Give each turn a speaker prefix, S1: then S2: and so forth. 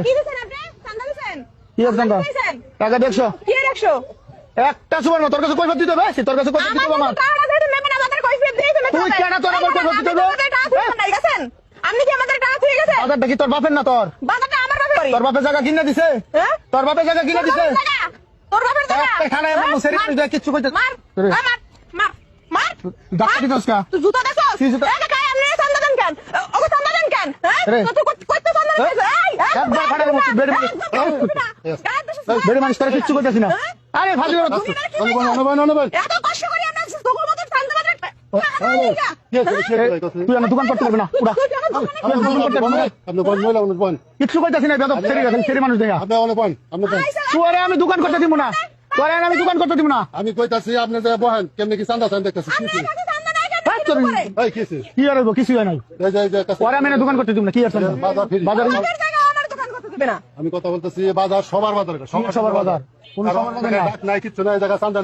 S1: কি দিছেন আপনি? চান্দা দিছেন?
S2: কি আর চান্দা? টাকা 150
S1: কি আর 100?
S2: একটা সুবর্ণ তোর কাছে কৈফিয়ত দিতে হবে তোর কাছে কৈফিয়ত দিতে হবে আমার
S1: টাকা যেহেতু নেবেন আমাদের কৈফিয়ত দিয়ে দিতে
S2: তুই কেন তোর আমার কৈফিয়ত দিতে হবে
S1: আপনি কি আমাদের টাকা দিয়ে গেছেন?
S2: বাজারটা কি তোর বাপের না তোর
S1: বাজারটা আমার বাপের বাড়ি।
S2: তোর বাপের জায়গা কিনে দিছে
S1: হ্যাঁ?
S2: তোর বাপের জায়গা কিনে দিছে
S1: তোর বাপের টাকা?
S2: একটা খানায় আমার
S1: হ্যাঁ?
S2: সেরি করে কিচ্ছু কইতে
S1: মার, মার, মার, মার।
S2: ডাক্তার দিছস কা
S1: তুই জুতা দেখছস?
S2: কি জুতা?
S1: এই দেখাই আপনি চান্দা দেন কেন? ওকে চান্দা দেন কেন? হ্যাঁ?
S2: রে।
S1: তো তুই কইতে চান্দা
S2: হ্যাঁ?
S1: দিছিস? এই,
S2: একবার খানায় মুখ বেড়ে বেড়ে মানুষ তোর কিচ্ছু কইতাছিস না আরে ফাজি
S1: এত কষ্ট করি আমরা তোর মতো চান্দা বাজার
S2: তুই আমার দোকান করতে পারবি না পুরা কিচ্ছু কইতাছিস না বেদব সেরি মানুষ দেখা তোরে আমি দোকান করতে দিব না তোরে আমি দোকান করতে দিব না
S3: আমি কইতাছি আপনি যে বহেন কেমনে কি চান্দা চান দেখতেছি
S2: কি আর হইব কিছু হয় নাই পরে আমি না দোকান করতে দিব না কি আর বাজার
S3: আমি কথা বলতেছি বাজার সবার বাজার
S2: সবার বাজার কোন সবার বাজার
S3: নাই কিচ্ছু নাই জায়গা চান্দা